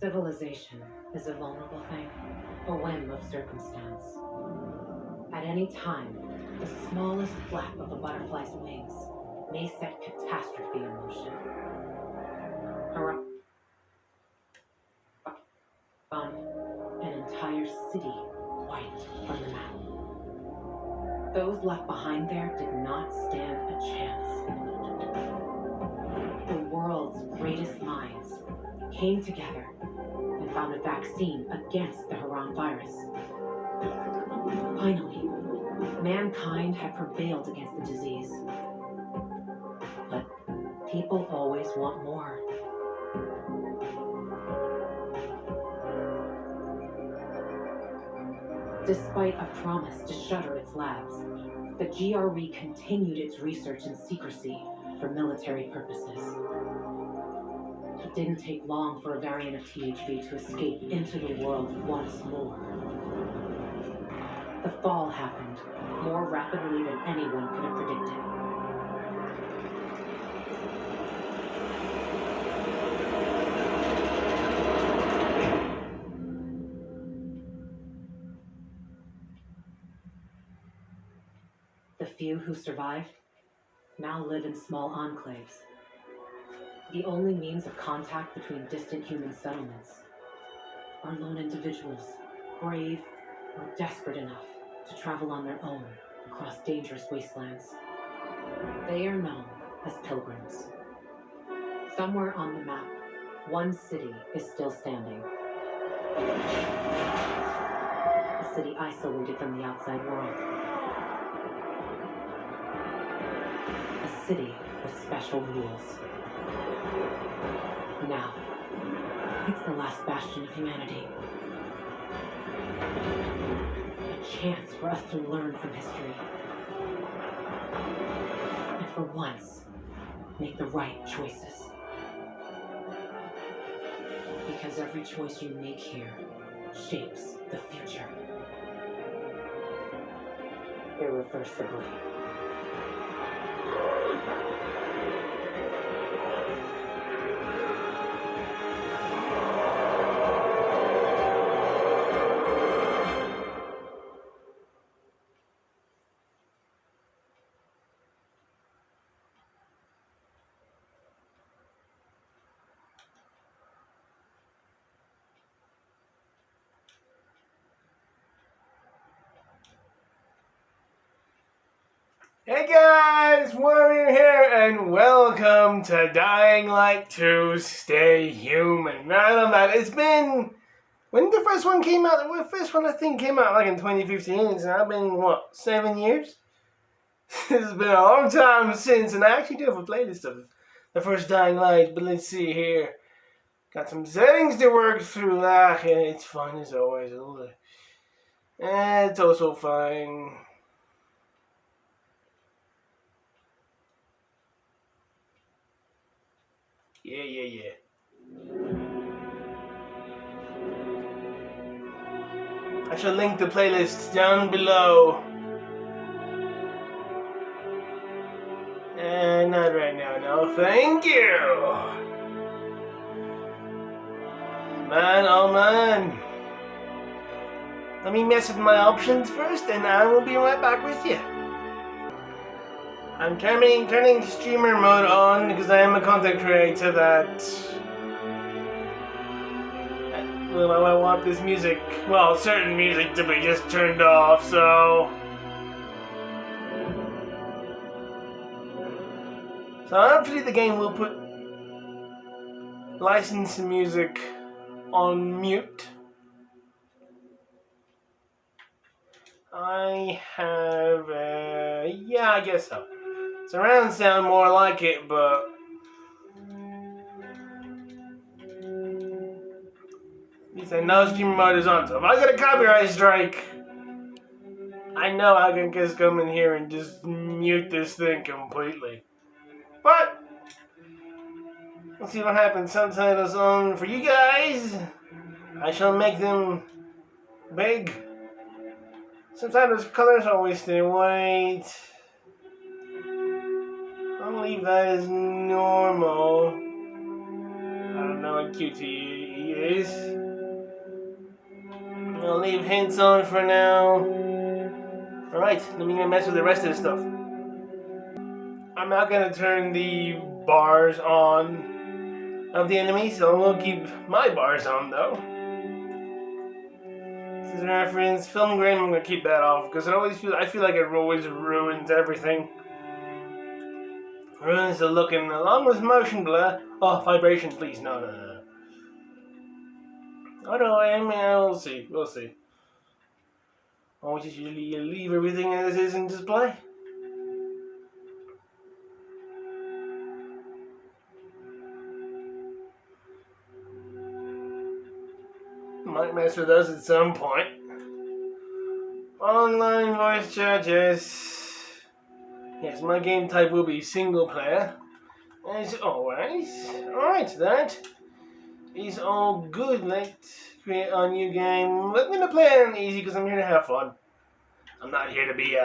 Civilization is a vulnerable thing, a whim of circumstance. At any time, the smallest flap of a butterfly's wings may set catastrophe in motion. An entire city wiped from the map. Those left behind there did not stand a chance. The world's greatest minds came together and found a vaccine against the Haran virus. Finally, mankind had prevailed against the disease. But people always want more. Despite a promise to shutter its labs, the GRE continued its research in secrecy for military purposes. It didn't take long for a variant of THV to escape into the world once more. The fall happened more rapidly than anyone could have predicted. The few who survived now live in small enclaves, the only means of contact between distant human settlements are lone individuals, brave or desperate enough to travel on their own across dangerous wastelands. They are known as pilgrims. Somewhere on the map, one city is still standing. A city isolated from the outside world. A city with special rules. Now, it's the last bastion of humanity. A chance for us to learn from history. And for once, make the right choices. Because every choice you make here shapes the future. Irreversibly. Hey guys, Warrior here, and welcome to Dying Light 2 Stay Human. Man, it's been... When the first one came out? The first one I think came out like in 2015, so I've been, 7 years? It's been a long time since, and I actually do have a playlist of the first Dying Light, but let's see here. Got some settings to work through. It's fine as always. It's also fine. Yeah. I shall link the playlists down below. Not right now, no. Thank you. Man, oh man. Let me mess with my options first, and I will be right back with you. I'm turning streamer mode on because I am a content creator that I want this music, certain music to be just turned off, so hopefully the game will put licensed music on mute. I have, yeah, I guess so. Surround sound more like it, but at least I know streamer mode is on. So if I get a copyright strike, I know I can just come in here and just mute this thing completely. But let's see what happens. Subtitles on for you guys. I shall make them big. Subtitles colors always stay white. I'll leave that as normal. I don't know what QTE he is. I'll leave hints on for now. Alright, let me mess with the rest of the stuff. I'm not gonna turn the bars on of the enemy, so we'll keep my bars on though. This is a reference. Film grain, I'm gonna keep that off because I feel like it always ruins everything. Ruins the looking along with motion blur. Oh, vibration, please. No. Auto aim, we'll see. Or just you leave everything as is in display. Might mess with us at some point. Online voice challenges. Yes, my game type will be single player. As always. Alright, that is all good. Let's create a new game. I'm gonna play it on easy because I'm here to have fun. I'm not here to be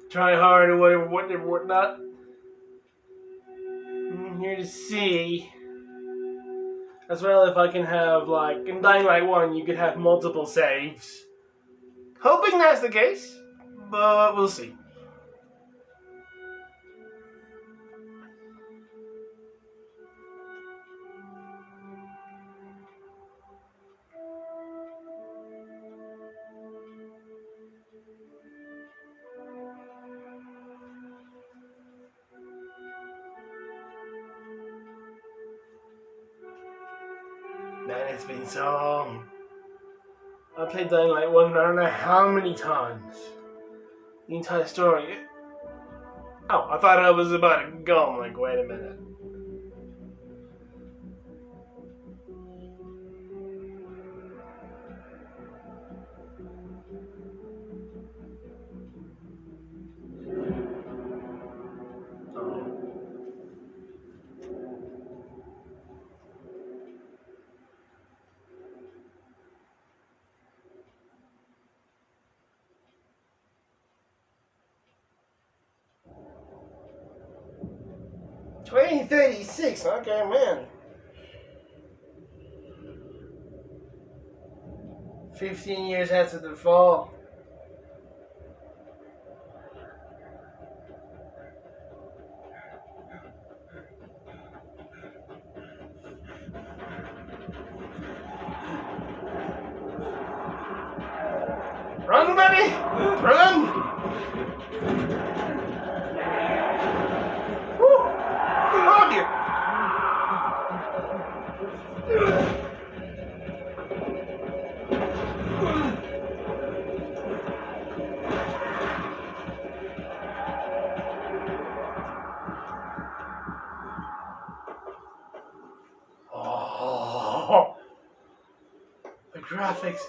try hard or whatnot. I'm here to see as well if I can have, like, in Dying Light 1 you could have multiple saves. Hoping that's the case, but we'll see. Man, it's been so long. I played Dying Light 1 I don't know how many times. The entire story. Oh, I thought I was about to go. I'm like, wait a minute. Oh. 2036, okay, man. 15 years after the fall. Run, baby! Run! Woo! Oh, dear! Oh, the graphics.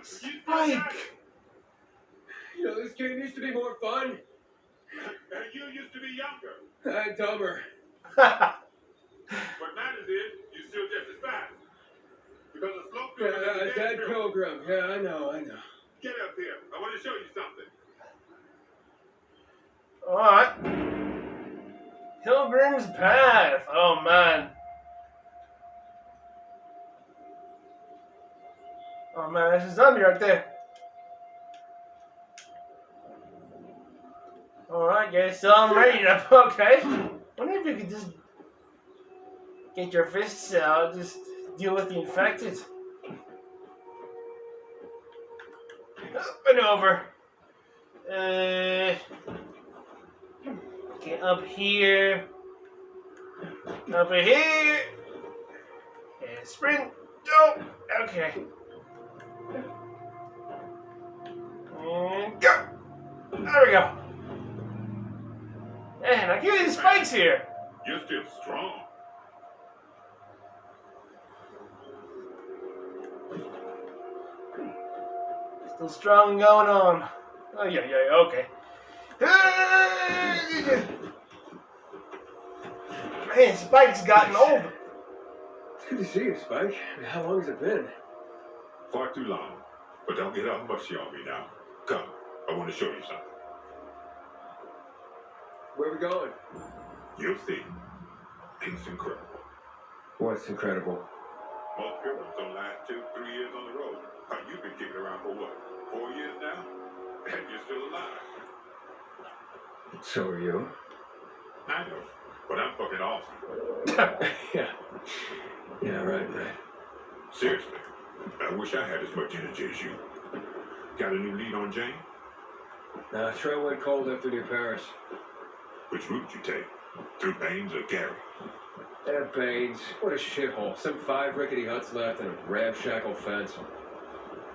Spike! You know, this game used to be more fun. And you used to be younger. And dumber. What matters is you're still just as fast. Because the slope pyramid is Dead Pilgrim. Yeah, I know. Get up here. I want to show you something. Alright. Pilgrim's Path. Oh, man. Oh, man, there's a zombie right there. Alright, guys, so I'm ready to... Okay. Wonder if you could just get your fists out, just deal with the infected. Up and over. Okay, up here. Over here. And sprint. Oh, okay. And go. There we go. Man, I give you the spikes here. You're still strong. Still strong going on. Oh, yeah, okay. Man, Spike's gotten old. It's good to see you, Spike. How long has it been? Far too long. But don't get all mushy on me now. Come, I want to show you something. Where are we going? You'll see. It's incredible. What's incredible? Most criminals don't last 2-3 years on the road. You've been kicking around for what? 4 years now? And you're still alive. So are you? I know, but I'm fucking awesome. Yeah. Yeah, right. Seriously, I wish I had as much energy as you. Got a new lead on Jane? Trail went cold after New Paris. Which route you take? Through Baines or Gary? Baines. What a shithole. Some 5 rickety huts left and a ramshackle fence.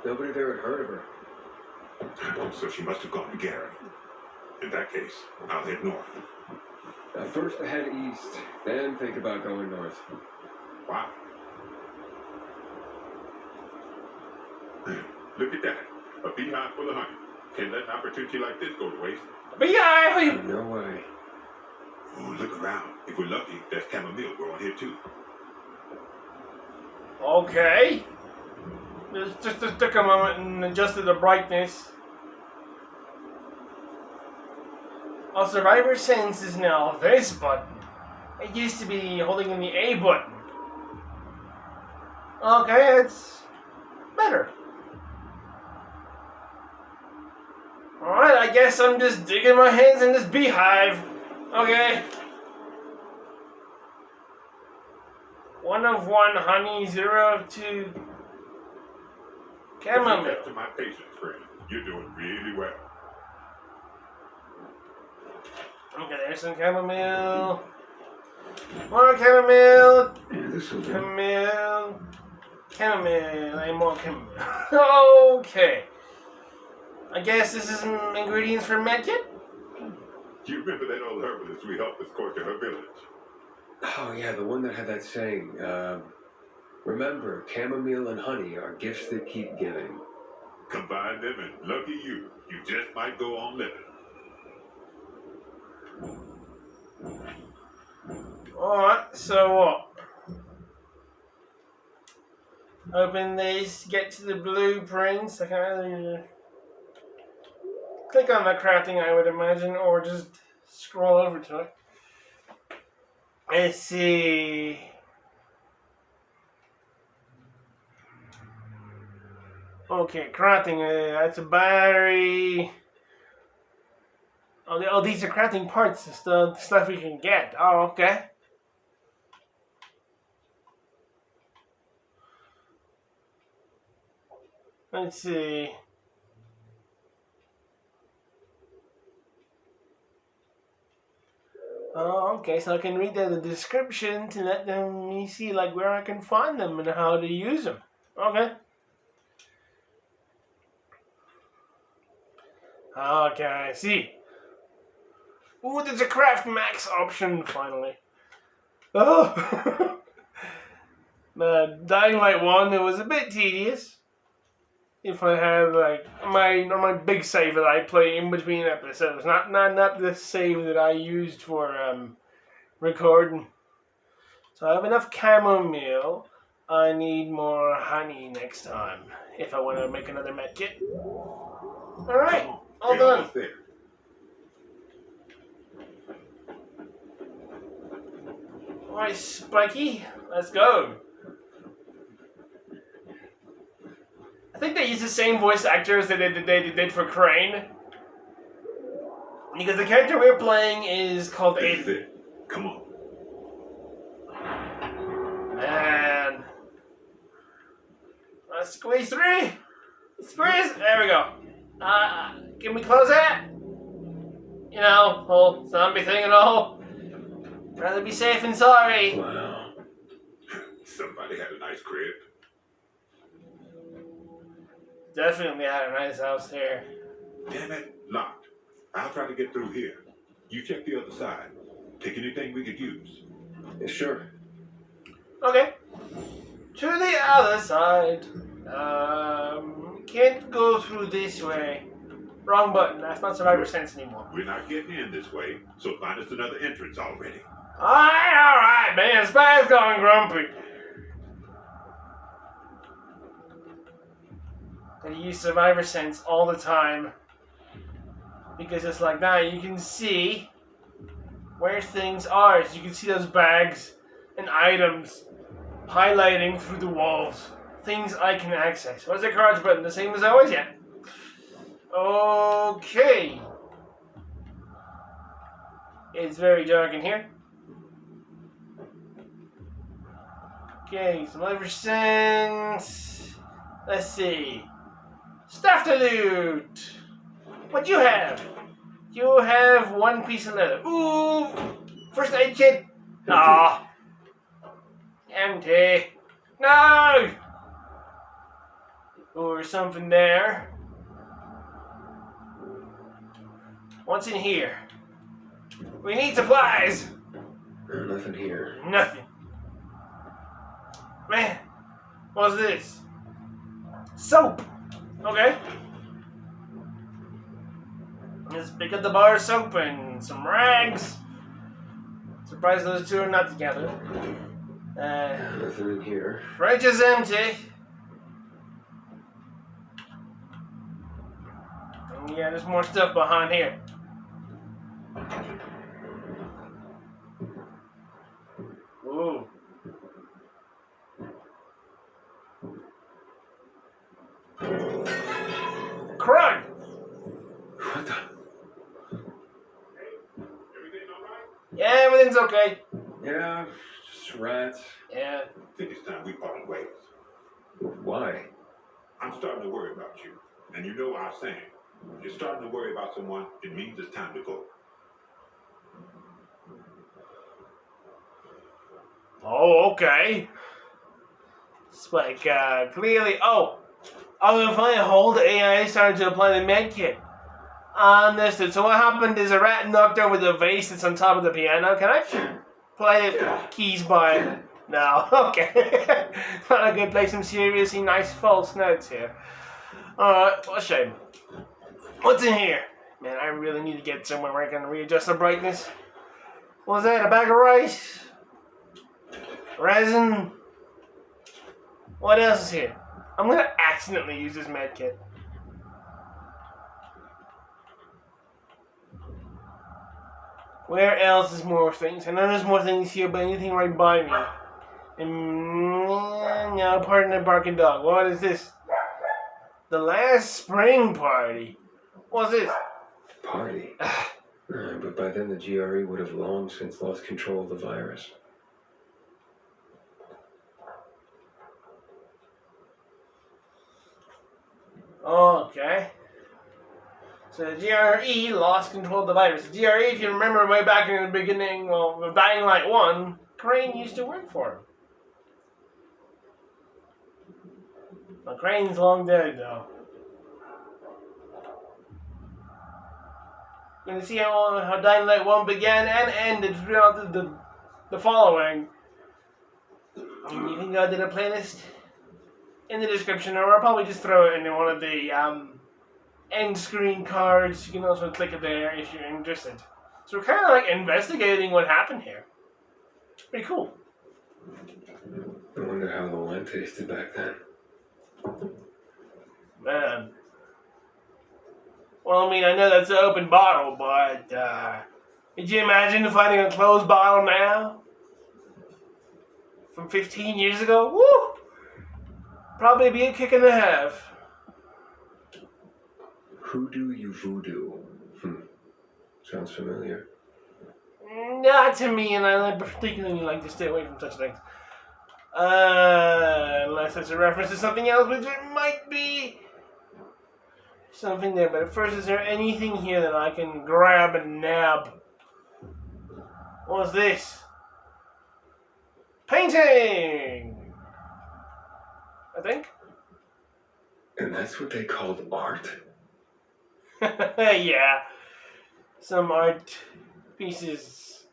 Nobody there had heard of her. So she must have gone to Gary. In that case, I'll head north. First I head east, then think about going north. Wow. Look at that. A beehive full of honey. Can't let an opportunity like this go to waste. Beehive! No way. Oh, look around. If we're lucky, there's chamomile growing here too. Okay. Just took a moment and adjusted the brightness. Our survivor sense is now this button. It used to be holding in the A button. Okay, it's better. Alright, I guess I'm just digging my hands in this beehive. Okay. 1 of 1 honey, 0 of 2 chamomile. To my patience, friend. You're doing really well. Okay, there's some chamomile. More chamomile. Yeah, this will do. Chamomile, and more chamomile. Okay. I guess this is some ingredients for medkit? You remember that old herbalist we helped escort to her village? Oh, yeah, the one that had that saying, remember, chamomile and honey are gifts that keep giving. Combine them and lucky you just might go on living. Alright, so what? Open this, get to the blueprints. I can't really click on the crafting, I would imagine, or just scroll over to it. Let's see. Okay, crafting, that's a battery. Oh, these are crafting parts, the stuff we can get. Oh, okay. Let's see. Oh, okay, so I can read the description to let me see like where I can find them and how to use them. Okay. Okay, I see. Ooh, there's a craft max option finally. Oh, the Dying Light 1, it was a bit tedious. If I had like my big save that I play in between episodes, not the save that I used for recording. So I have enough chamomile. I need more honey next time if I want to make another medkit. All right, all We're done. almost there. All right, Spiky, let's go. I think they use the same voice actors that they did for Crane. Because the character we're playing is called This is Aiden. it. Come on. And let's squeeze 3. Squeeze. There we go. Can we close that? You know, whole zombie thing and all. Rather be safe than sorry. Wow. Somebody had a nice crib. Definitely had a nice house here. Damn it, locked. I'll try to get through here. You check the other side. Take anything we could use. Yeah, sure. Okay. To the other side. Can't go through this way. Wrong button. That's not Survivor Sense anymore. We're not getting in this way, so find us another entrance already. Alright, man. Spy's going grumpy. I use Survivor Sense all the time. Because it's like that. You can see where things are. So you can see those bags and items highlighting through the walls. Things I can access. What's the crouch button? The same as always? Yeah. Okay. It's very dark in here. Okay, some life sense. Let's see. Stuff to loot. What you have? You have one piece of leather. Ooh, first aid kit. Ah, empty. No. Or something there. What's in here? We need supplies. Nothing here. Nothing. Man, what's this? Soap. Okay. Let's pick up the bar of soap and some rags. Surprised those two are not together. Nothing in here. Fridge is empty. And yeah, there's more stuff behind here. Ooh. Crud! What the? Everything all right? Yeah, everything's okay. Yeah, just rats. Yeah. I think it's time we parted ways. Why? I'm starting to worry about you. And you know what I'm saying. If you're starting to worry about someone, it means it's time to go. Oh, okay. It's like, clearly... Oh! Oh, if I hold the AI started to apply the medkit. Understood. So what happened is a rat knocked over the vase that's on top of the piano. Can I play the keys by... No, okay. Thought I could play some seriously nice false notes here. Alright, what a shame. What's in here? Man, I really need to get somewhere where I can readjust the brightness. What's that? A bag of rice? Resin? What else is here? I'm gonna accidentally use this medkit. Where else is more things? I know there's more things here, but anything right by me. No, pardon the barking dog. What is this? The last spring party. What's this? Party. But by then the GRE would have long since lost control of the virus. Okay. So the GRE lost control of the virus. The GRE, if you remember way back in the beginning, well, the Dying Light 1, Crane used to work for him. Well, Crane's long dead, though. You can see how Dying Light 1 began and ended throughout the following. You can go to the playlist in the description, or I'll probably just throw it in one of the end screen cards. You can also click it there if you're interested. So we're kind of like investigating what happened here. Pretty cool. I wonder how the wine tasted back then. Man. Well, I mean, I know that's an open bottle, but could you imagine finding a closed bottle now? From 15 years ago? Woo! Probably be a kick and a half. Hoodoo you voodoo. Sounds familiar. Not to me, and I particularly like to stay away from such things. Unless it's a reference to something else, which it might be something there. But first, is there anything here that I can grab and nab? What's this? Painting! I think. And that's what they called art? Yeah. Some art pieces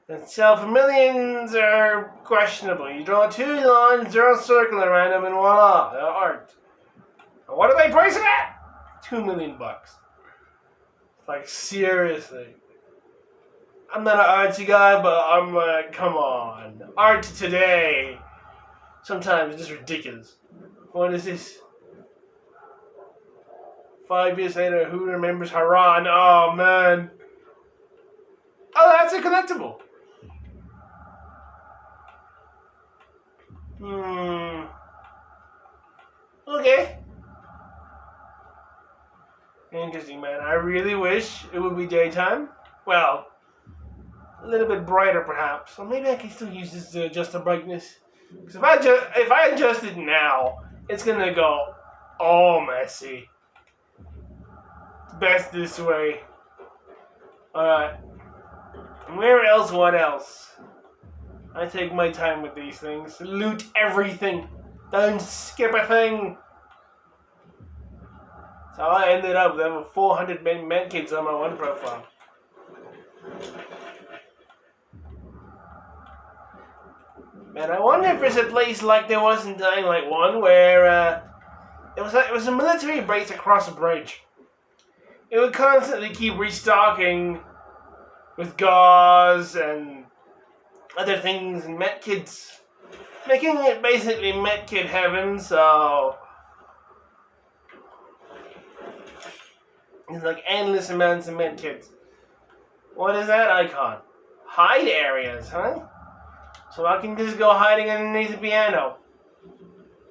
that sell for millions are questionable. You draw two lines, draw a circle around them, and voila, they're art. And what do they price it at? $2 million. Like, seriously. I'm not an artsy guy, but I'm like, come on. Art today, sometimes it's just ridiculous. What is this? 5 years later, who remembers Haran? Oh, man. Oh, that's a collectible. Okay. Interesting, man. I really wish it would be daytime. Well, a little bit brighter, perhaps. Or maybe I can still use this to adjust the brightness. Because if I adjust it now, it's gonna go all messy. It's best this way. Alright. Where else? What else? I take my time with these things. Loot everything. Don't skip a thing. So I ended up with over 400 medkits on my one profile. Man, I wonder if there's a place like there was in Dying Light 1 where it was a military base across a bridge. It would constantly keep restocking with gauze and other things and medkits, making it basically medkit heaven. So it's like endless amounts of medkits. What is that icon? Hide areas, huh? So I can just go hiding underneath the piano.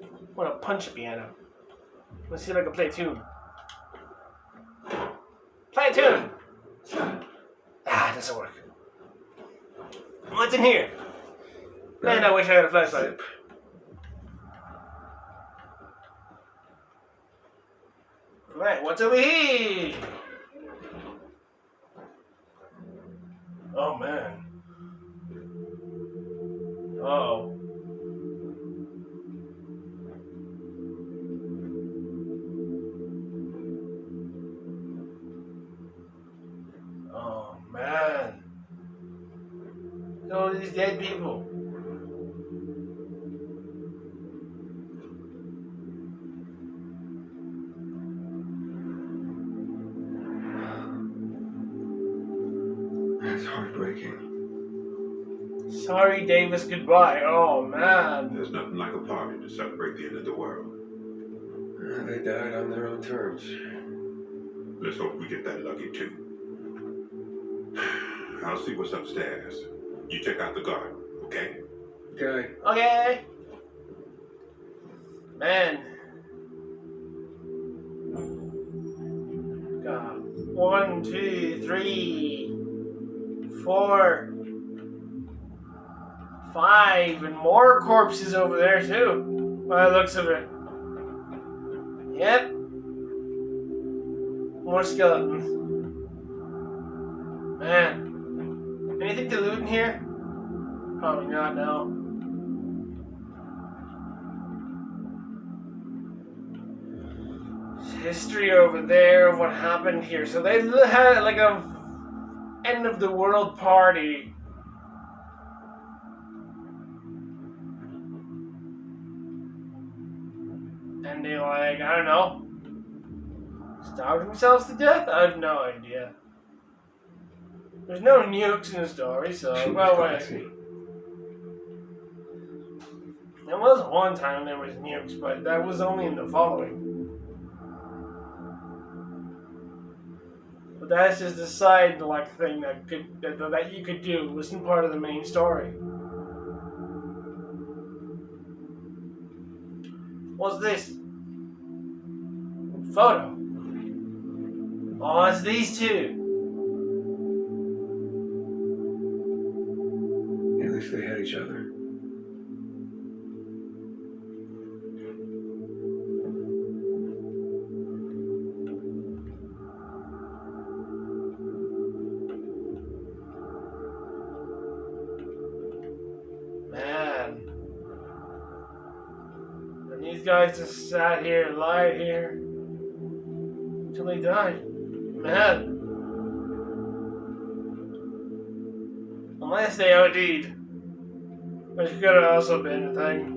I want to punch a piano. Let's see if I can play a tune. Play a tune! Ah, it doesn't work. What's in here? Man, I wish I had a flashlight. Alright, what's over here? Oh, man. Uh-oh. Oh, man. Look at all these dead people. That's heartbreaking. Sorry, Davis, goodbye. Oh, man. There's nothing like a party to celebrate the end of the world. They died on their own terms. Let's hope we get that lucky too. I'll see what's upstairs. You check out the garden, okay? Okay. Okay. Man. God. 1, 2, 3, 4, 5, and more corpses over there too, by the looks of it. Yep. More skeletons. Man. Anything to loot in here? Probably not, no. History over there of what happened here. So they had like a end of the world party. And they like, I don't know, starved themselves to death? I have no idea. There's no nukes in the story, so well, classy. There was one time there was nukes, but that was only in the following. But that's just a side like thing that you could do. It wasn't part of the main story. What's this? Photo. Oh, it's these two. At least they had each other. Man. And these guys just sat here, lied here, until they died. Man. Unless they OD'd. Which could have also been a thing.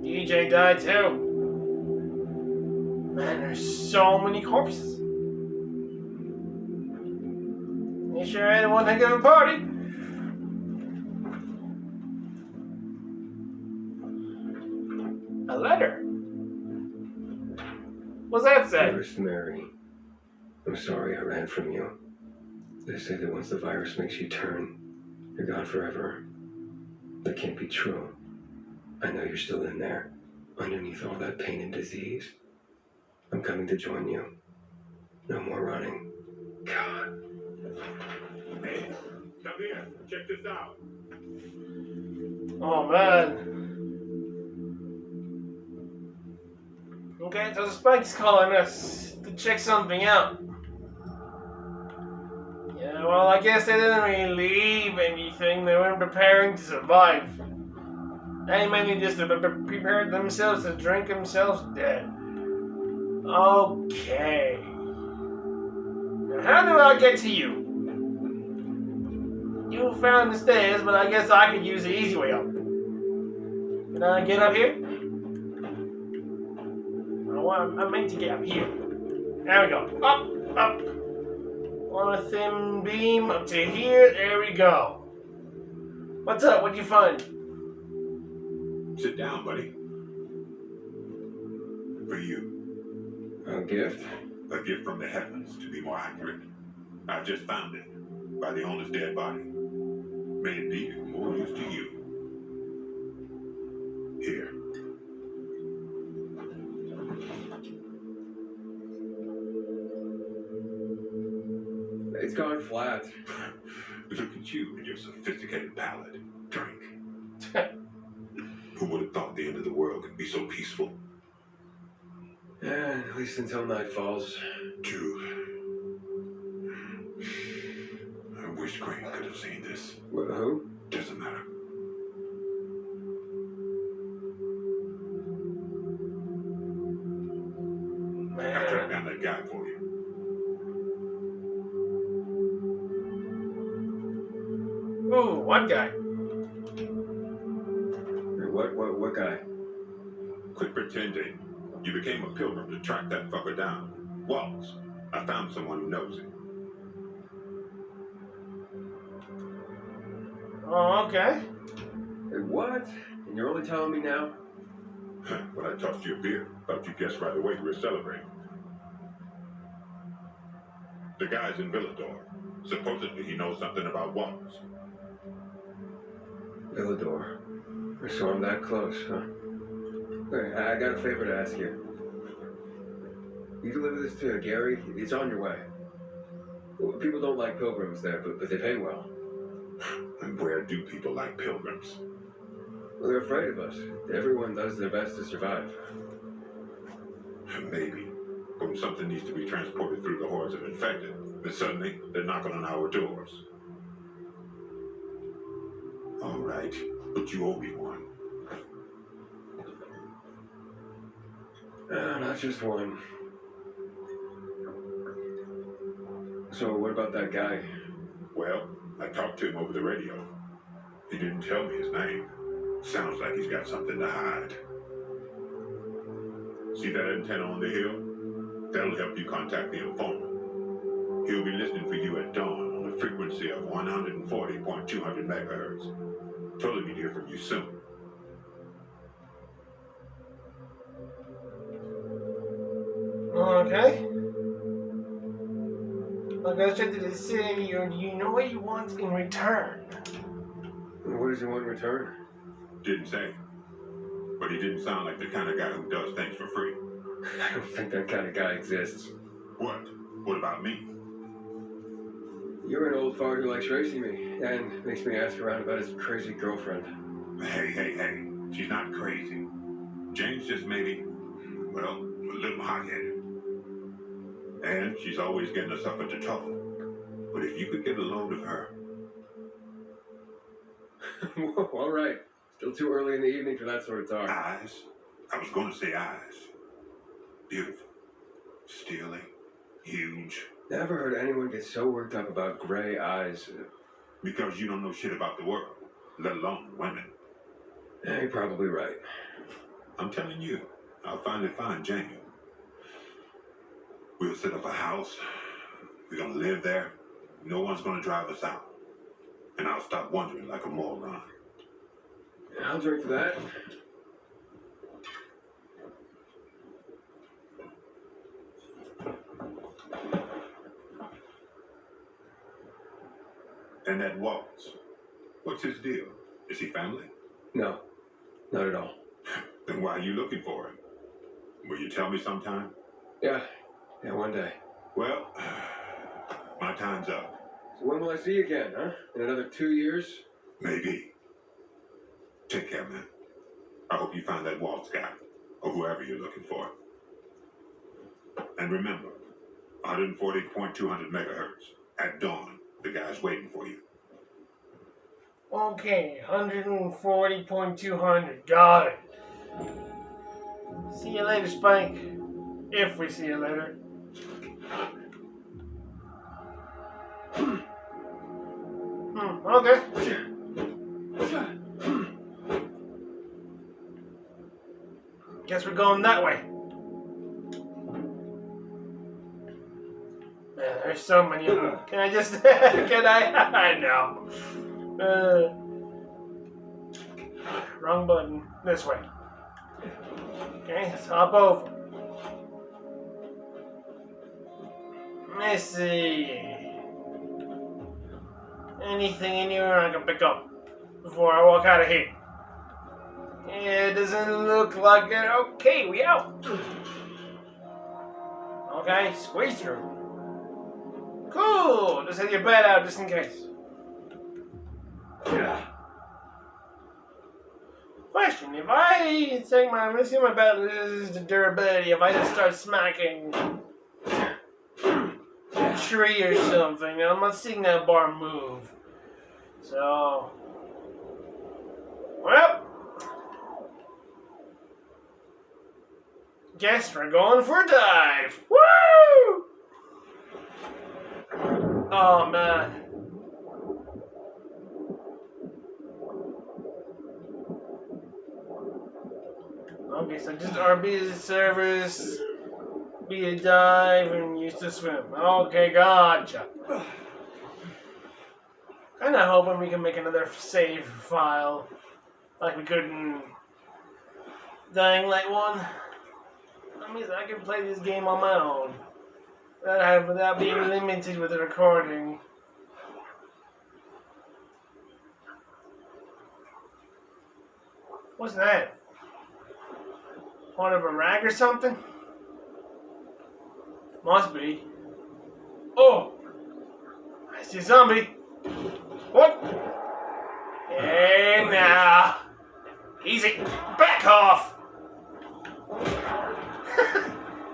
DJ died too. Man, there's so many corpses. They sure had one heck of a party. A letter. What's that say? Dearest Mary, I'm sorry I ran from you. They say that once the virus makes you turn, You're gone forever. That can't be true. I know you're still in there, underneath all that pain and disease. I'm coming to join you. No more running. God. Hey, come here. Check this out. Oh man. Okay, so the Spike's calling us to check something out. Yeah, well, I guess they didn't really leave anything. They weren't preparing to survive. They mainly just prepared themselves to drink themselves dead. Okay. Now, how do I get to you? You found the stairs, but I guess I could use the easy way up. Can I get up here? I meant to get up here. There we go. Up. On a thin beam up to here. There we go. What's up? What'd you find? Sit down, buddy. For you. A gift? A gift from the heavens, to be more accurate. I just found it by the owner's dead body. May it be of more use to you. Here. It's gone flat. Look at you and your sophisticated palate. Drink. Who would have thought the end of the world could be so peaceful? Yeah, at least until night falls. True. I wish Crane could have seen this. Who? Doesn't matter. I tracked down that guy for you. Ooh, what guy? What guy? Quit pretending. You became a pilgrim to track that fucker down. Waltz. I found someone who knows him. Oh, okay. What? And you're only telling me now? When I tossed you a beer, thought you guessed right away you were celebrating. The guy's in Villador. Supposedly he knows something about Waltz. Villador. So I'm that close, huh? Okay, I got a favor to ask you. You deliver this to Gary, it's on your way. People don't like pilgrims there, but they pay well. And where do people like pilgrims? Well, they're afraid of us. Everyone does their best to survive. Maybe. When something needs to be transported through the hordes of infected, then suddenly they're knocking on our doors. All right, but you owe me one. Not just one. So what about that guy? Well, I talked to him over the radio. He didn't tell me his name. Sounds like he's got something to hide. See that antenna on the hill? That'll help you contact the informant. He'll be listening for you at dawn on a frequency of 140.200 megahertz. Told him he'd hear from you soon. Okay. I'll go straight to the city, or do you know what he wants in return? What does he want in return? Didn't say. But he didn't sound like the kind of guy who does things for free. I don't think that kind of guy exists. What? What about me? You're an old fart who likes racing me, and makes me ask around about his crazy girlfriend. Hey. She's not crazy. Jane's just maybe, well, a little hot-headed. And she's always getting herself into trouble. But if you could get a load of her... Whoa, all right. Still too early in the evening for that sort of talk. Eyes? I was going to say eyes. Beautiful. Steely. Huge. Never heard anyone get so worked up about gray eyes. Because you don't know shit about the world, let alone women. Yeah, you're probably right. I'm telling you, I'll finally find Jane. We'll set up a house. We're gonna live there. No one's gonna drive us out. And I'll stop wondering like a moron. Yeah, I'll drink to that. And that Waltz. What's his deal? Is he family? No, not at all. Then why are you looking for him? Will you tell me sometime? Yeah, one day. Well, my time's up. So when will I see you again, huh? In another 2 years? Maybe. Take care, man. I hope you find that Waltz guy, or whoever you're looking for. And remember, 140.200 megahertz. At dawn, the guy's waiting for you. Okay, 140.200. Got it. See you later, Spike. If we see you later. Okay. Guess we're going that way. Man, there's so many of them. Can I just... can I know. Wrong button. This way. Okay, let's hop over. Let's see. Anything in here I can pick up before I walk out of here. It doesn't look like it. Okay, we out. Okay, squeeze through. Cool. Just have your bed out just in case. Yeah. Question: if I take my, let's see my bed loses the durability. If I just start smacking a tree or something, I'm not seeing that bar move. So, well, guess we're going for a dive. Woo! Oh man. Okay, so just RB as a service, be a dive, and use to swim. Okay, gotcha. Kinda hoping we can make another save file like we could in Dying Light 1. That means I can play this game on my own without being limited with the recording. What's that? Part of a rag or something? Must be. Oh! I see a zombie. What? Hey now. Easy. Back off.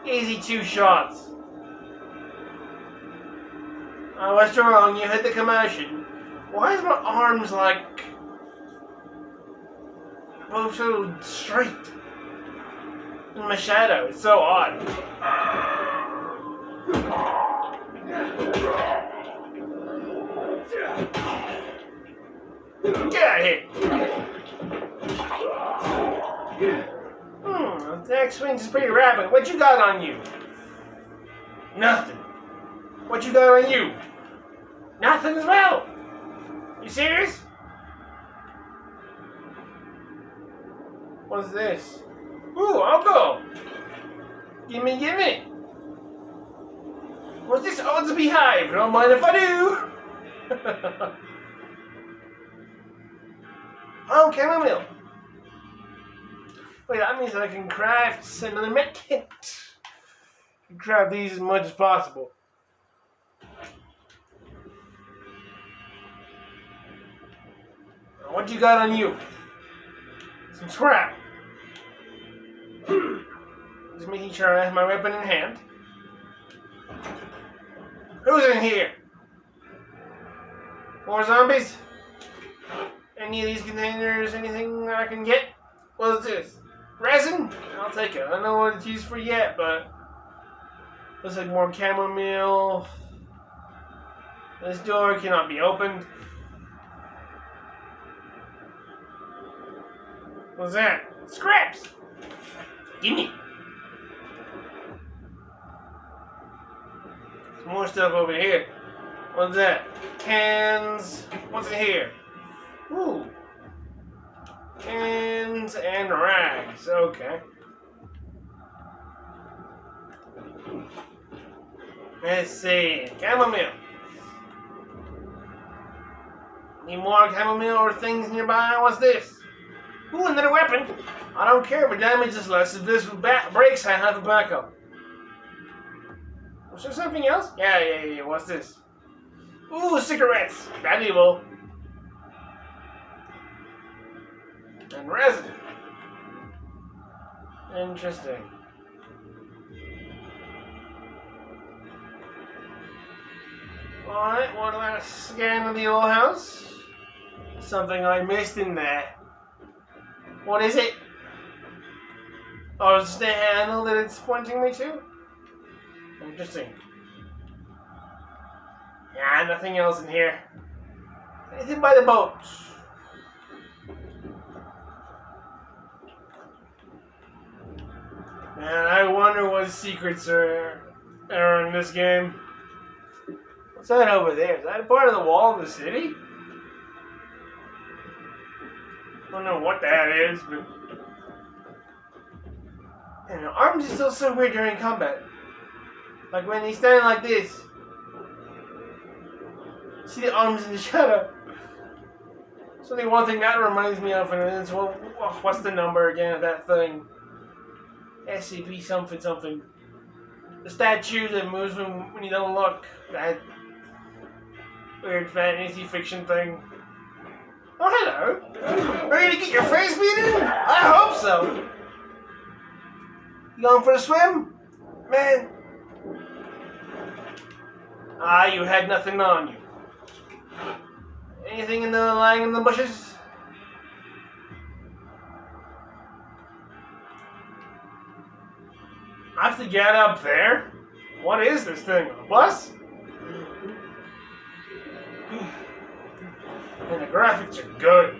Easy 2 shots. Oh, what's wrong? You hit the commotion. Why is my arms like both so straight? In my shadow. It's so odd. Get out of here. The next swing is pretty rapid. What you got on you? Nothing. What you got on you? Nothing as well. You serious? What's this? Ooh, I'll go. Gimme. What's this? Oh, it's a beehive. Don't mind if I do. Oh, chamomile. Wait, that means that I can craft another med kit. I can craft these as much as possible. What you got on you? Some scrap. Just making sure I have my weapon in hand. Who's in here? More zombies? Any of these containers, anything that I can get? What's this? Resin? I'll take it. I don't know what it's used for yet, but looks like more chamomile. This door cannot be opened. What's that? Scraps! Gimme! Some more stuff over here. What's that? Cans. What's in here? Ooh. Cans and rags. Okay. Let's see. Chamomile. Any more chamomile or things nearby? What's this? Ooh, another weapon. I don't care if it damages less. If this breaks, I have a backup. Was there something else? Yeah. What's this? Ooh, cigarettes. Valuable. And resin. Interesting. Alright, one last scan of the old house. Something I missed in there. What is it? Oh, it's the handle that it's pointing me to? Interesting. Yeah, nothing else in here. Anything by the boat? Man, I wonder what secrets are in this game. What's that over there? Is that a part of the wall of the city? I don't know what that is, but... And arms are still so weird during combat. Like when he's standing like this. See the arms in the shadow. So the one thing that reminds me of is, well, what's the number again of that thing? SCP something. The statue that moves when you don't look. That weird fantasy fiction thing. Oh, hello. Ready to get your face beaten? I hope so. You going for a swim? Man. You had nothing on you. Anything lying in the bushes? I have to get up there? What is this thing? A bus? And the graphics are good.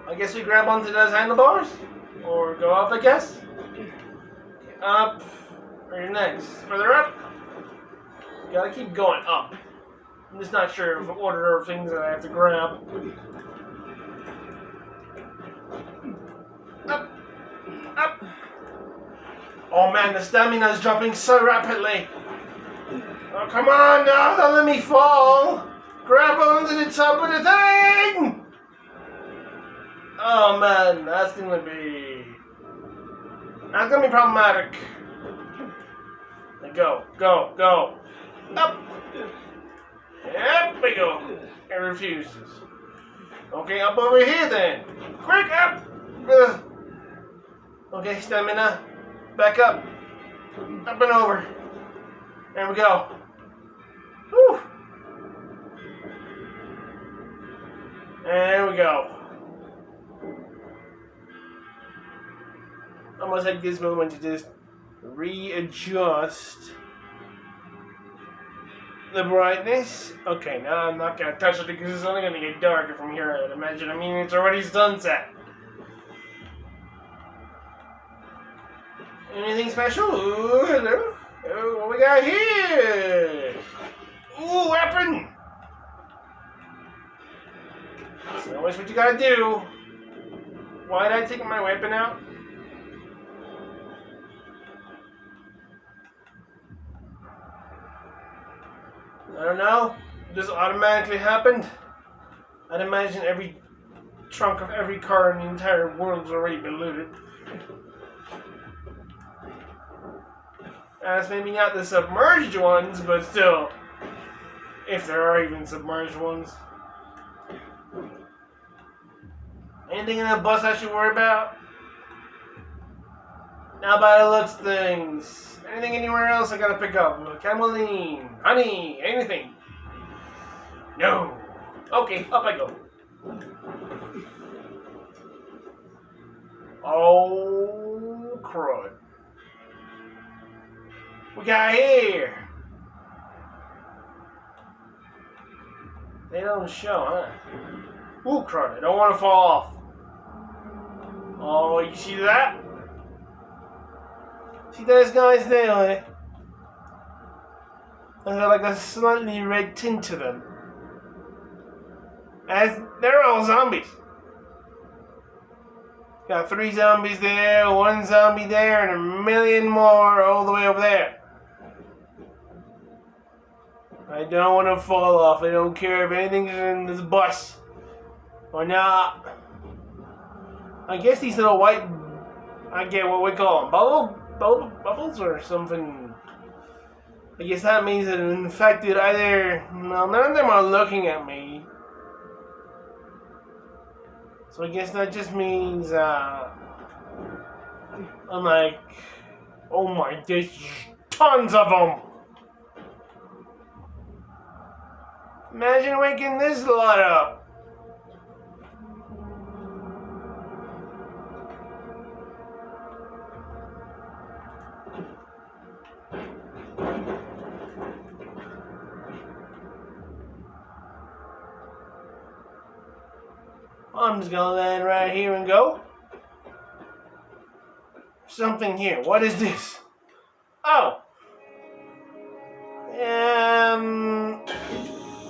I guess we grab onto those handlebars? Or go up, I guess? Up. Where next? Further up? Gotta keep going up. I'm just not sure of the order of things that I have to grab. Up. Oh man, the stamina is dropping so rapidly. Oh, come on now, don't let me fall. Grab onto the top of the thing. Oh man, that's gonna be problematic. Go. Up. Yep, we go. It refuses. Okay, up over here then. Quick, up. Okay, stamina. Back up. Up and over. There we go. Whew. There we go. Almost had this moment to just readjust the brightness. Okay, now I'm not going to touch it because it's only going to get darker from here, I would imagine. I mean, it's already sunset. Anything special? Ooh, hello. Oh, what we got here? Ooh, weapon! That's always what you gotta do. Why did I take my weapon out? I don't know. This automatically happened. I'd imagine every trunk of every car in the entire world's already been looted. That's maybe not the submerged ones, but still. If there are even submerged ones. Anything in the bus I should worry about? Now by the looks things. Anything anywhere else I gotta pick up? Cameline, honey, anything? No. Okay, up I go. Oh, crud. We got here. They don't show, huh? Ooh, crud, I don't want to fall off. Oh, you see that? See those guys there, eh? They got like a slightly red tint to them. As they're all zombies. Got 3 zombies there, 1 zombie there, and a million more all the way over there. I don't want to fall off. I don't care if anything's in this bus or not. I guess these little white, I get what we call them, bubbles or something. I guess that means that an infected either, well, none of them are looking at me. So I guess that just means, I'm like, oh my, there's tons of them. Imagine waking this lot up. I'm just gonna land right here and go. Something here. What is this? Oh.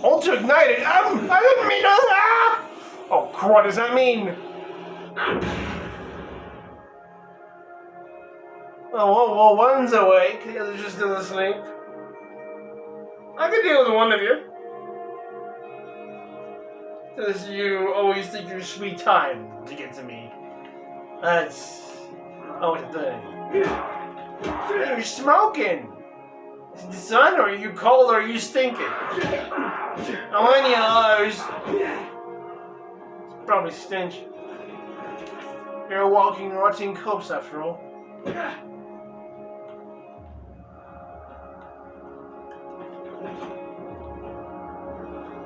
Alter ignited. I didn't mean to. Ah! Oh, what does that mean? Oh, well, one's awake. The other's just still asleep. I could deal with one of you. Because you always take your sweet time to get to me. That's always the thing. You're smoking. Is it the sun, or are you cold, or are you stinking? I want any of those. It's probably stench. You're walking and watching cops after all.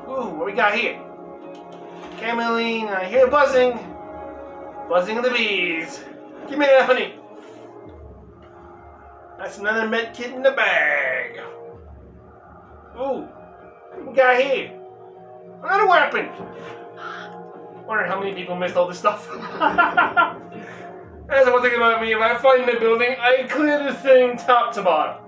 Ooh, what we got here? Cameline, I hear buzzing. Buzzing of the bees. Give me that honey. That's another med kit in the bag. Ooh, what we got here? Another weapon. Wonder how many people missed all this stuff. That's one thing about me. If I find the building, I clear the thing top to bottom.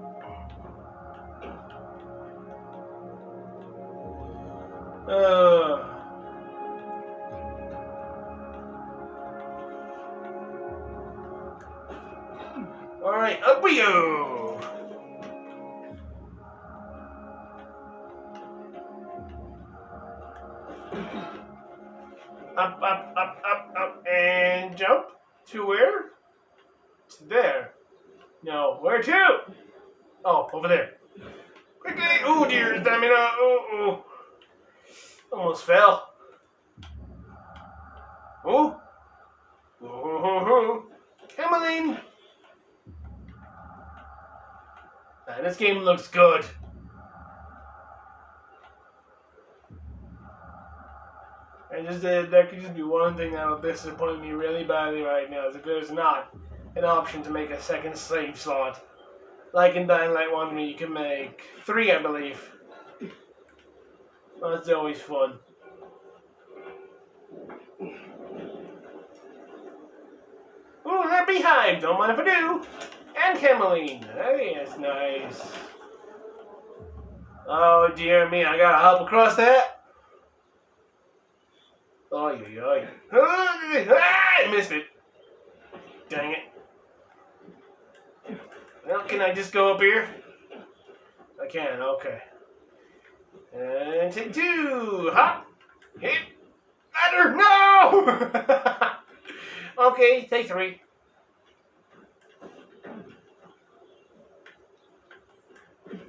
Alright, up we go! Up, and jump. To where? To there. No, where to? Oh, over there. Quickly! Oh dear, stamina! Oh. Almost fell. Oh. Cameline! This game looks good. There could just be one thing that'll disappoint me really badly right now, is if there's not an option to make a second save slot. Like in Dying Light 1, where you can make 3, I believe. Well, that's always fun. Ooh, that beehive! Don't mind if I do! And Cameline. Hey, that's nice. Oh dear me, I gotta hop across that. Oh, I missed it. Dang it. Well, can I just go up here? I can, okay. And take 2. Hop. Hit. Ladder. No! Okay, take 3.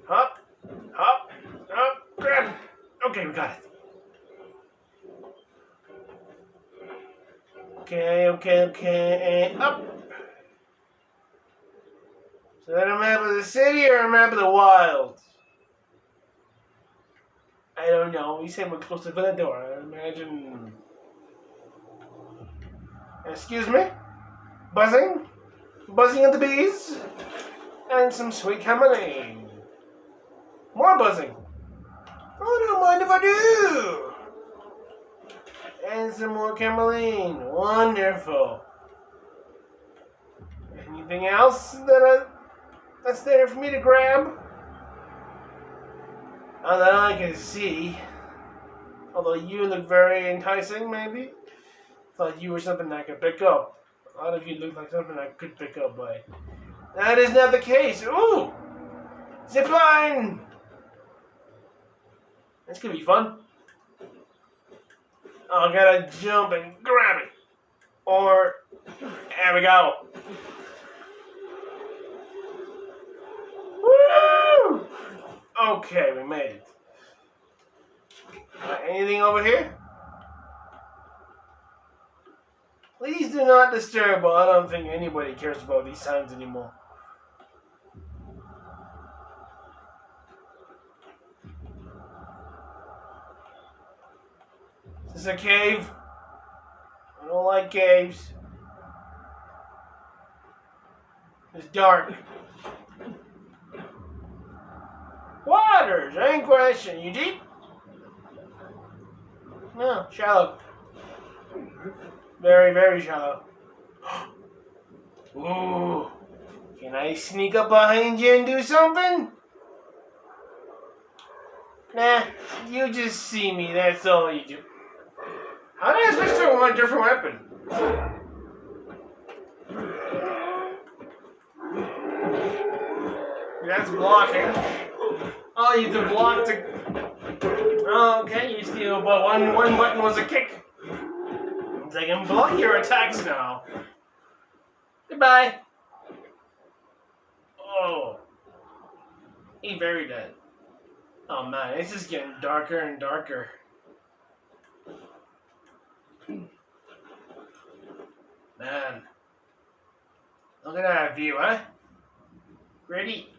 Hop, hop, hop, grab. Okay, we got it. Okay, and up. Is that a map of the city or a map of the wild? I don't know. You said we're close to Villador. I imagine. Excuse me? Buzzing? Buzzing of the bees? And some sweet Cameline. More buzzing. Oh, don't mind if I do. And some more Cameline. Wonderful. Anything else that's there for me to grab? Not that I can see. Although you look very enticing, maybe. Thought you were something I could pick up. A lot of you look like something I could pick up, but that is not the case. Ooh! Zipline! That's gonna be fun. Oh, I gotta jump and grab it. Or, there we go. Woo! Okay, we made it. Anything over here? Please do not disturb, but I don't think anybody cares about these signs anymore. Is this a cave? I don't like caves. It's dark. Waters, ain't question. You deep? No, shallow. Very, very shallow. Ooh. Can I sneak up behind you and do something? Nah, you just see me, that's all you do. How did I switch to a different weapon? That's blocking. Oh, you can block to... Oh, okay, you see, but one button was a kick. So I can block your attacks now. Goodbye. Oh. He very dead. Oh man, it's just getting darker and darker. Man. Look at that view, huh? Ready?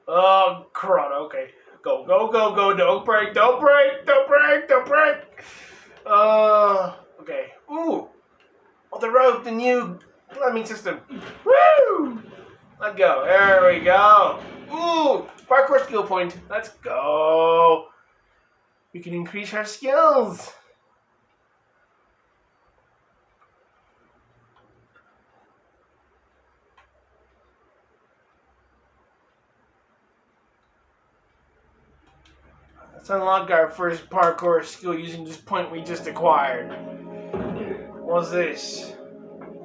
Oh, crud, okay. Go, go, go, go, don't break, don't break, don't break, don't break. Okay. Ooh. On the road, the new climbing system. Woo! Let's go, there we go. Ooh, parkour skill point. Let's go. We can increase our skills. Let's unlock our first parkour skill using this point we just acquired. What's this?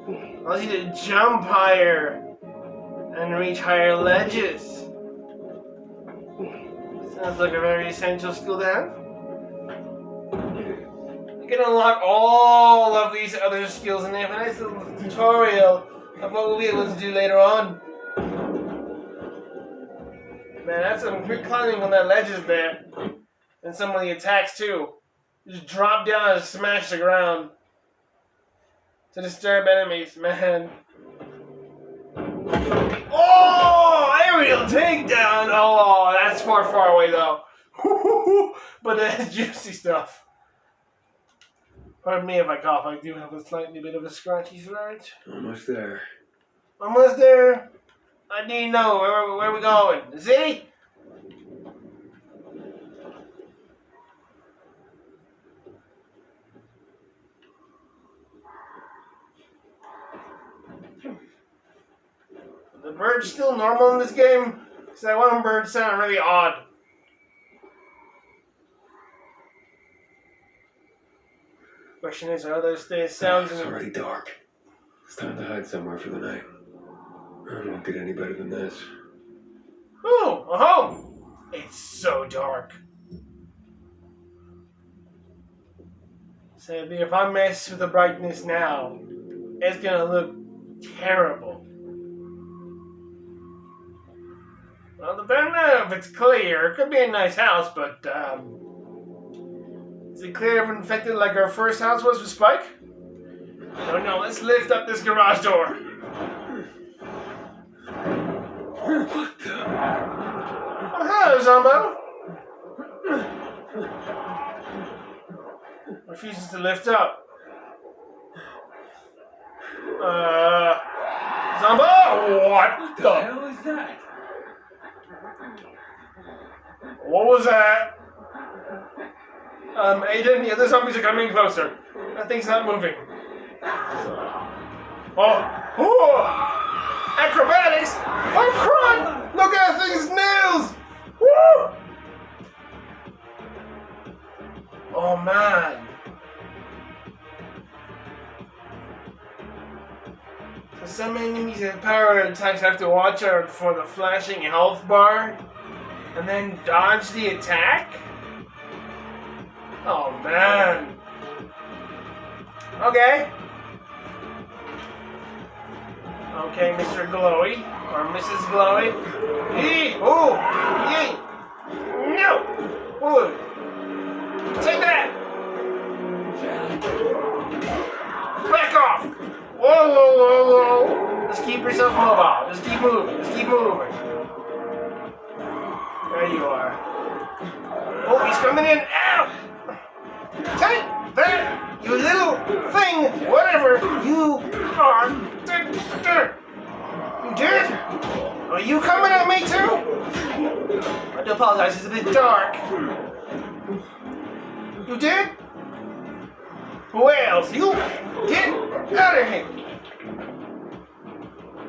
Allows you to jump higher and reach higher ledges. Sounds like a very essential skill to have. You can unlock all of these other skills and they have a nice little tutorial of what we'll be able to do later on. Man, that's some quick climbing on that ledges there. And some of the attacks too. Just drop down and smash the ground to disturb enemies, man. Oh, aerial takedown! Oh, that's far, far away though. But that's juicy stuff. Pardon me if I cough. I do have a slightly bit of a scratchy throat. Almost there. Almost there. I need to know where we going. See? The bird's still normal in this game? Because that one bird sounded really odd. Question is, are those sounds It's already dark. It's time to hide somewhere for the night. It won't get any better than this. Ooh, a home! It's so dark. Sadly, if I mess with the brightness now, it's gonna look terrible. Well, depending on if it's clear, it could be a nice house, but, is it clear if infected like our first house was with Spike? Oh no, let's lift up this garage door. What the? Oh, hello, Zombo. Refuses to lift up. Zombo? What the hell is that? What was that? Aiden, the other zombies are coming closer. That thing's not moving. Oh! Acrobatics! Oh, crud! Look at that thing's nails! Woo! Oh, man. Some enemies have power attacks have to watch out for the flashing health bar and then dodge the attack? Oh man. Okay. Okay, Mr. Glowy. Or Mrs. Glowy. Yee! Oh! Yee! No! Oh! Take that! Back off! Whoa, whoa, whoa, whoa! Just keep yourself mobile. Just keep moving. Just keep moving. There you are. Oh, he's coming in. Ow! Take that, you little thing, whatever you are. You did? Are you coming at me too? I do apologize, it's a bit dark. You did? Well, you get out of here.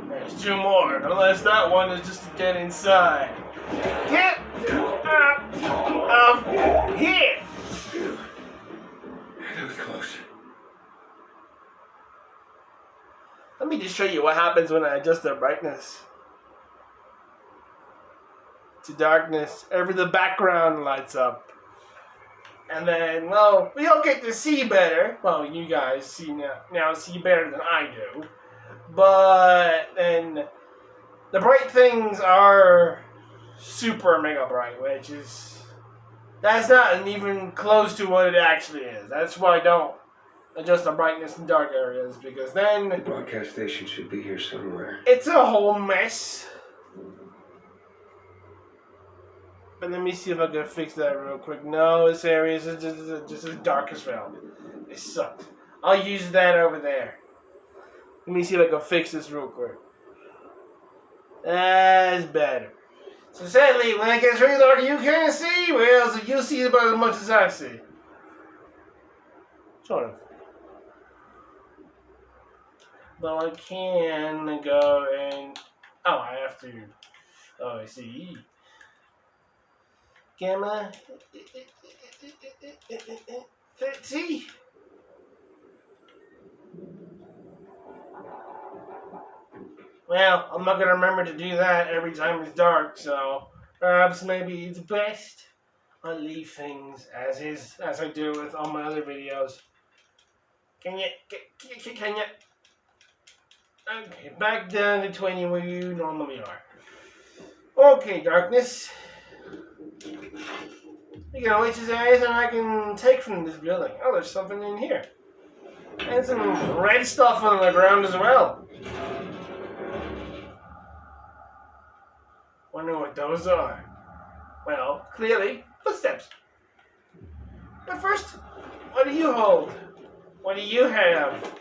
There's two more, unless that one is just to get inside. Get out of here! That was close. Let me just show you what happens when I adjust the brightness to darkness. The background lights up. And then, well, we all get to see better. Well, you guys see now see better than I do. But then the bright things are super mega bright, which is that's not even close to what it actually is. That's why I don't adjust the brightness in dark areas, because then The broadcast station should be here somewhere. it's a whole mess. But let me see if I can fix that real quick. No, this area is just as dark as well. It sucks. I'll use that over there. Let me see if I can fix this real quick. That's better. So sadly, when it gets really dark, you can't see. Well, so you see about as much as I see. Sort of. Though I can go and... Oh, I have to... Oh, I see. Gamma... 30? Well, I'm not going to remember to do that every time it's dark, so perhaps maybe it's best I leave things as is, as I do with all my other videos. Can you? Okay, back down to 20 where you normally are. Okay, darkness. You know, which is there anything I can take from this building? Oh, there's something in here. And some red stuff on the ground as well. Wonder what those are. Well, clearly, footsteps. But first, what do you hold? What do you have?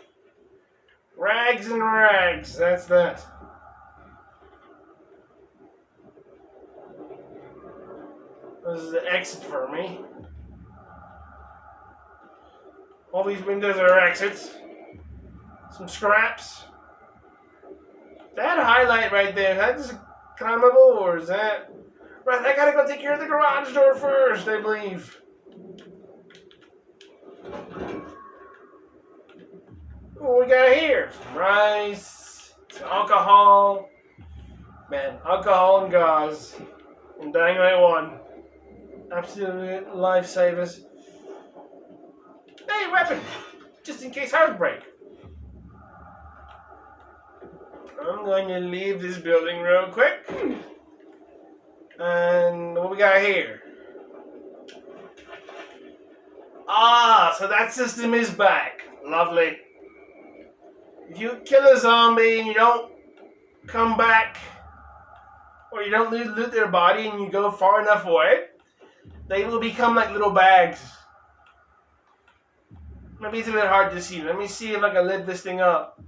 Rags and rags, that's that. This is the exit for me. All these windows are exits. Some scraps. That highlight right there, that just climbable, or is that... Right, I gotta go take care of the garage door first, I believe. What we got here? Some rice, some alcohol. Man, alcohol and gauze. And Dying Light 1. Absolute lifesavers. Hey, weapon! Just in case house break. I'm going to leave this building real quick. And what we got here? Ah, so that system is back. Lovely. If you kill a zombie and you don't come back, or you don't loot their body and you go far enough away, they will become like little bags. Maybe it's a bit hard to see. Let me see if I can lift this thing up.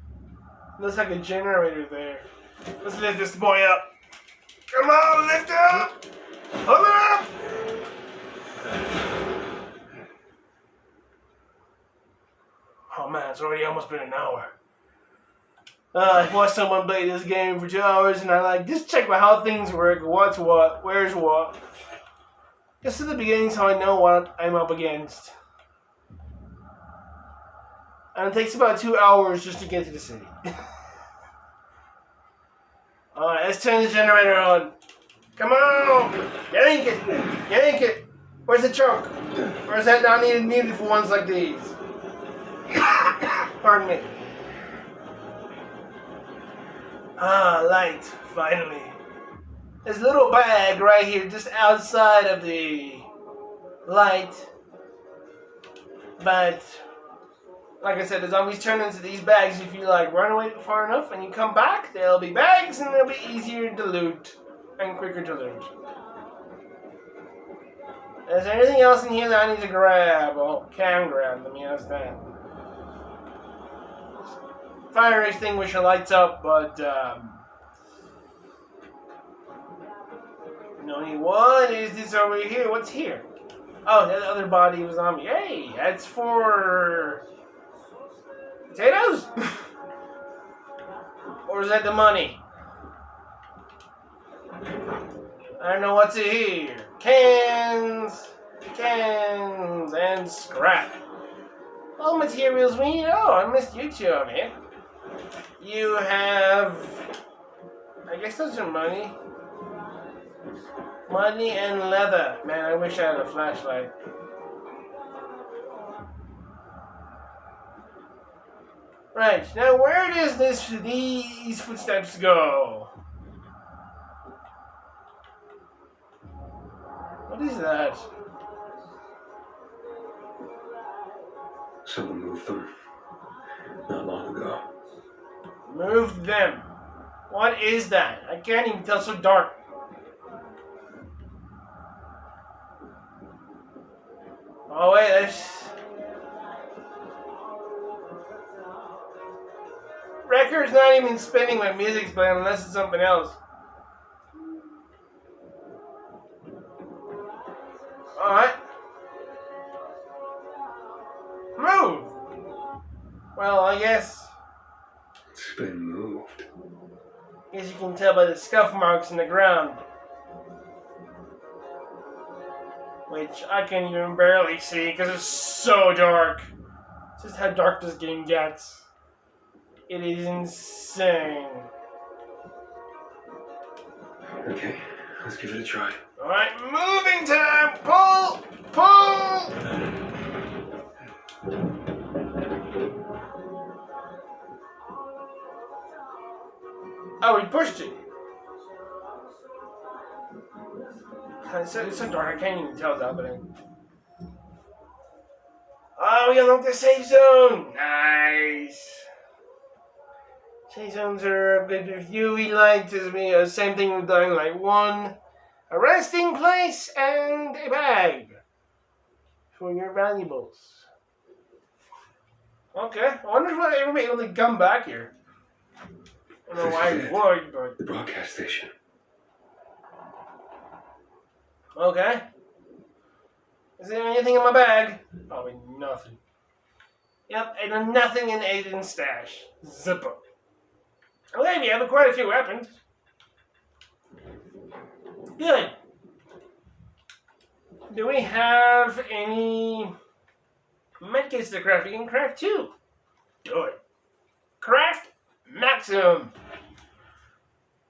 Looks like a generator there. Let's lift this boy up. Come on, lift up! Hold it up! Oh man, it's already almost been an hour. I've watched someone play this game for 2 hours and I just check how things work, what's what, where's what. Just at the beginning so I know what I'm up against. And it takes about 2 hours just to get to the city. let's turn the generator on. Come on! Yank it! Yank it! Where's the choke? Where's that not needed for ones like these? Pardon me. Ah, light, finally. There's a little bag right here just outside of the light. But, like I said, the zombies turn into these bags if you run away far enough and you come back, there'll be bags and they'll be easier to loot and quicker to loot. Is there anything else in here that I need to grab? Oh, can grab. Let me ask that. Fire extinguisher lights up, but no need. What is this over here? What's here? Oh, that other body was on me. Hey, that's for potatoes? Or is that the money? I don't know what's in here. Cans, and scrap. All materials we need. Oh, I missed you two over here. You have, I guess those are money. Money and leather. Man, I wish I had a flashlight. Right, now where does these footsteps go? What is that? Someone moved them not long ago. Moved them. What is that? I can't even tell, it's so dark. Oh wait, there's record's not even spinning when music's playing unless it's something else. Alright. Move! Well, I guess It's been moved. you can tell by the scuff marks in the ground. Which I can even barely see because it's so dark. It's just how dark this game gets. It is insane. Okay, let's give it a try. Alright, moving time! Pull! Pull! Oh, we pushed it. It's so dark, I can't even tell what's happening. Oh, we unlocked the safe zone! Nice! Safe zones are a bit of UV light, same thing with Dying Light 1. A resting place and a bag for your valuables. Okay, I wonder if everybody will come back here. I don't know why you would, but... The broadcast station. Okay. Is there anything in my bag? Probably nothing. Yep, and nothing in Aiden's stash. Zipper. Okay, we have quite a few weapons. Good. Do we have any medkits to craft? We can craft 2. Do it. Craft maximum.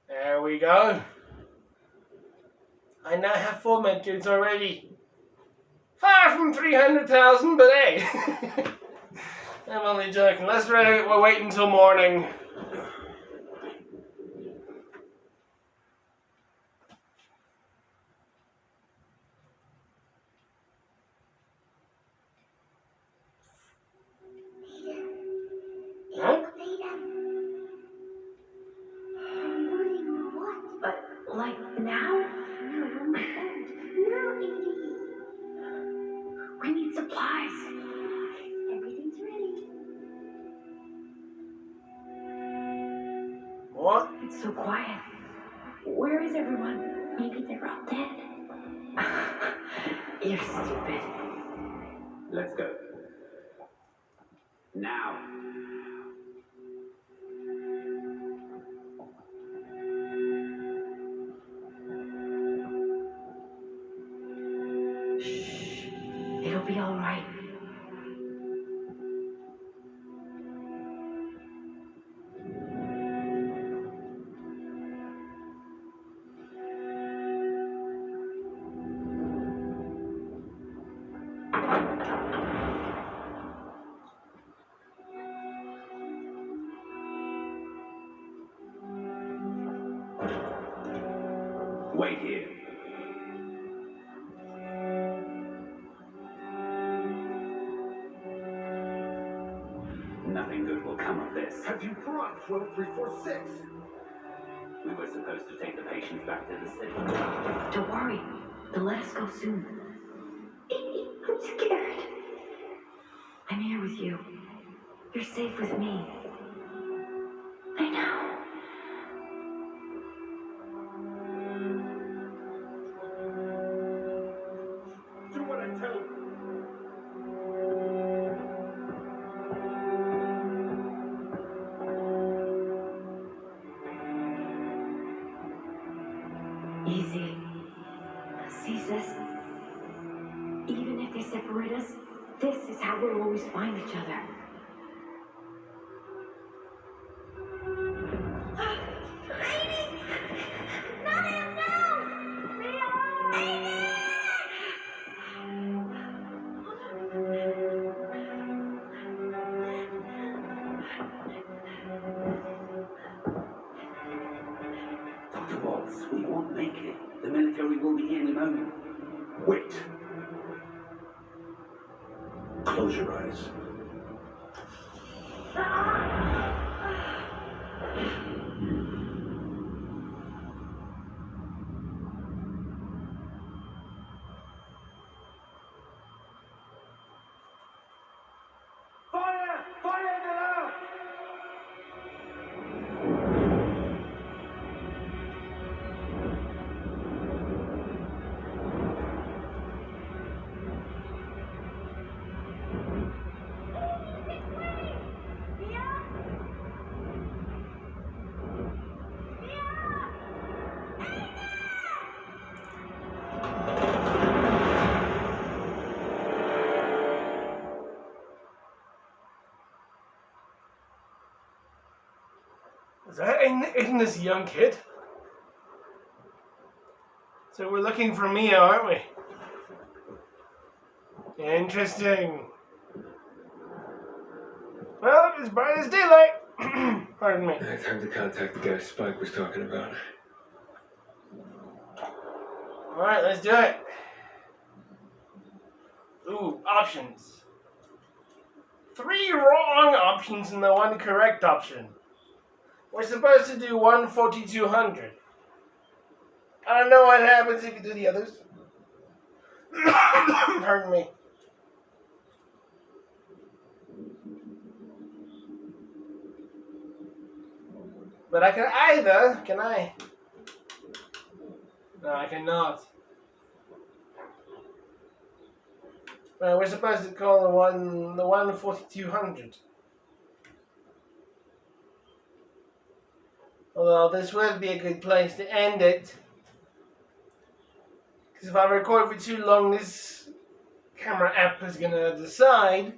There we go. I now have 4 medkits already. Far from 300,000, but hey. I'm only joking. We'll wait until morning. Huh? But, now? No, my friend. No, Edie. We need supplies. Everything's ready. What? It's so quiet. Where is everyone? Maybe they're all dead. You're stupid. Let's go. Now. Shh. It'll be all right. Wait here. Nothing good will come of this. Have you brought 12346? We were supposed to take the patients back to the city. Don't worry. They'll let us go soon. I'm scared. I'm here with you. You're safe with me. I know. Do what I tell you. Easy. See, sis? Even if they separate us, this is how we'll always find each other. Dr. Watts, we won't make it. The military will be here in a moment. Wait. Close your eyes. Fire! Fire below! Isn't this a young kid? So we're looking for Mia, aren't we? Interesting. Well, it's bright as daylight. Pardon me. Time to contact the guy Spike was talking about. Alright, let's do it. Ooh, options. 3 wrong options and the 1 correct option. We're supposed to do 1 4200. I don't know what happens if you do the others. Pardon me. But I can either, can I? No, I cannot. Well, we're supposed to call the 1 4200. Although this would be a good place to end it. Because if I record for too long, this camera app is going to decide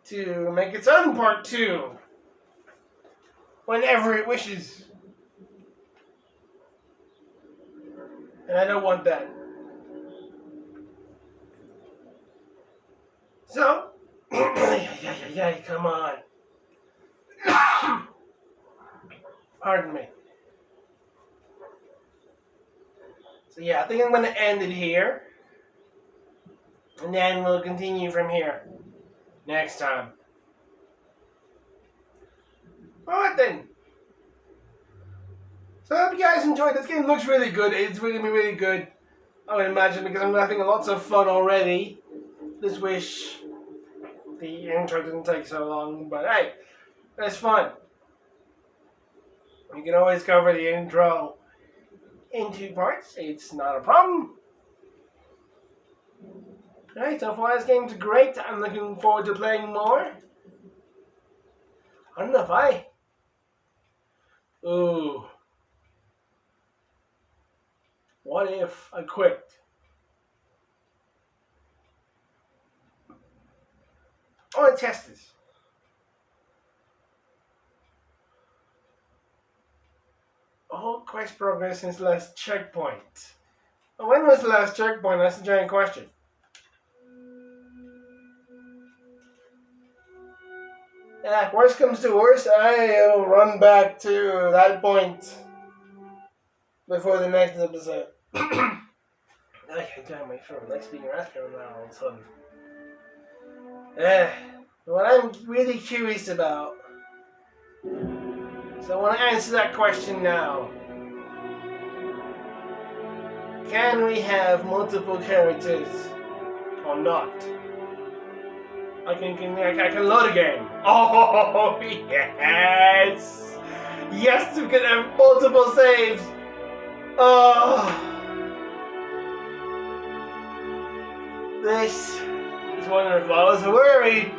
to make its own part 2. Whenever it wishes. And I don't want that. So, come on. Pardon me. So yeah, I think I'm going to end it here. And then we'll continue from here. Next time. Alright then. So I hope you guys enjoyed. This game looks really good. It's really, really good. I would imagine because I'm having lots of fun already. Just wish the intro didn't take so long. But hey, it's fun. You can always cover the intro in 2 parts. It's not a problem. Alright, so far this game's great. I'm looking forward to playing more. I don't know if I... Ooh. What if I quit? I want to test this. All quest progress since last checkpoint. When was the last checkpoint? That's a giant question. Yeah, worst comes to worst, I'll run back to that point before the next episode. I can't wait for the next being raspberry now all of a sudden. What I'm really curious about, so I want to answer that question now. Can we have multiple characters or not? I can load a game. Oh, yes! Yes, we can have multiple saves! Oh! This is wonderful. I was worried.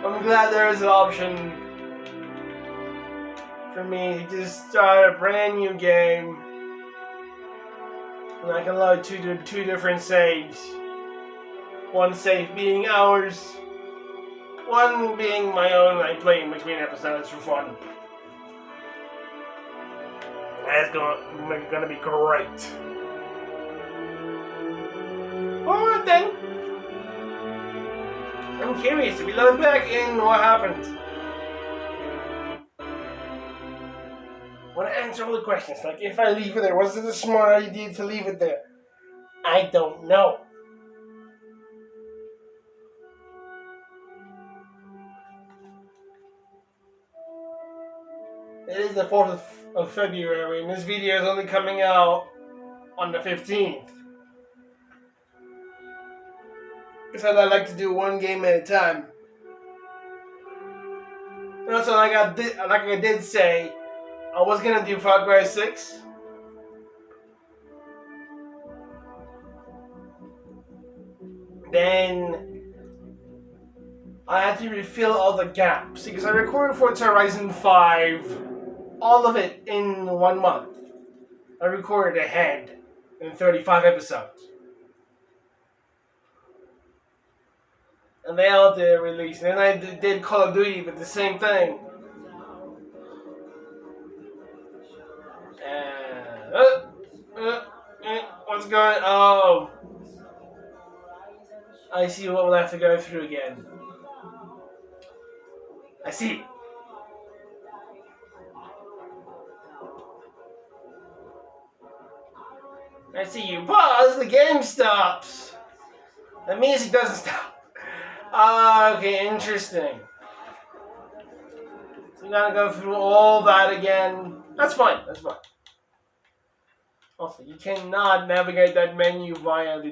I'm glad there is an option for me to just start a brand new game. And I can load two different saves. One save being ours, one being my own, I play in between episodes for fun. That's gonna be great. Alright then. I'm curious to be loaded back in what happened. I want to answer all the questions, like if I leave it there, was it a smart idea to leave it there? I don't know. It is the 4th of February, and this video is only coming out on the 15th. Because I like to do one game at a time. And also, like I did say, I was gonna do Far Cry 6. Then I had to refill all the gaps because I recorded Forza Horizon 5, all of it in 1 month. I recorded ahead in 35 episodes. And they all did release. And then I did Call of Duty, but the same thing. What's going on? Oh. I see what we'll have to go through again. I see. I see you pause, the game stops. The music doesn't stop. Okay, interesting. So you gotta go through all that again. That's fine, that's fine. Also, you cannot navigate that menu via the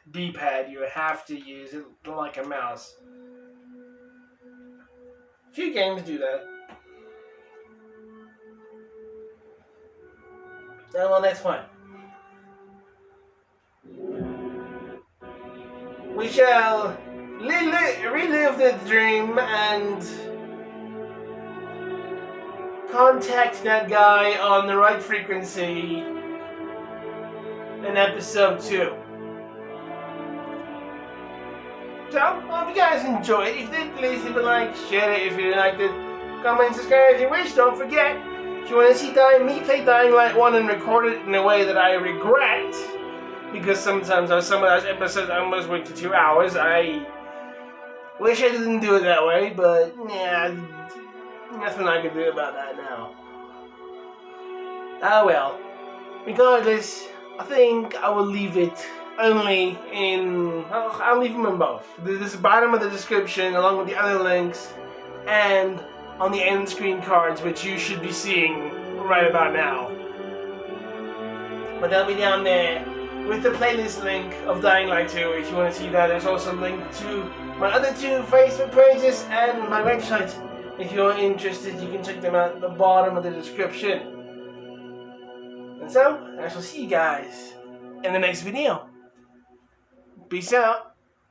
D-pad. You have to use it like a mouse. A few games do that. Oh, well, that's fine. We shall relive the dream and contact that guy on the right frequency in episode 2. So, I hope you guys enjoyed. If you did, please leave a like, share it if you liked it, comment, subscribe if you wish. Don't forget, if you want to see me play Dying Light 1 and record it in a way that I regret, because sometimes on some of those episodes I almost went to 2 hours. I wish I didn't do it that way, but yeah, nothing I can do about that now. Oh well. Regardless, I think I will leave it only in... I'll leave them in both. This is bottom of the description along with the other links and on the end screen cards, which you should be seeing right about now. But they'll be down there with the playlist link of Dying Light 2 if you want to see that. There's also a link to my other 2 Facebook pages and my website. If you're interested, you can check them out at the bottom of the description. And so, I shall see you guys in the next video. Peace out.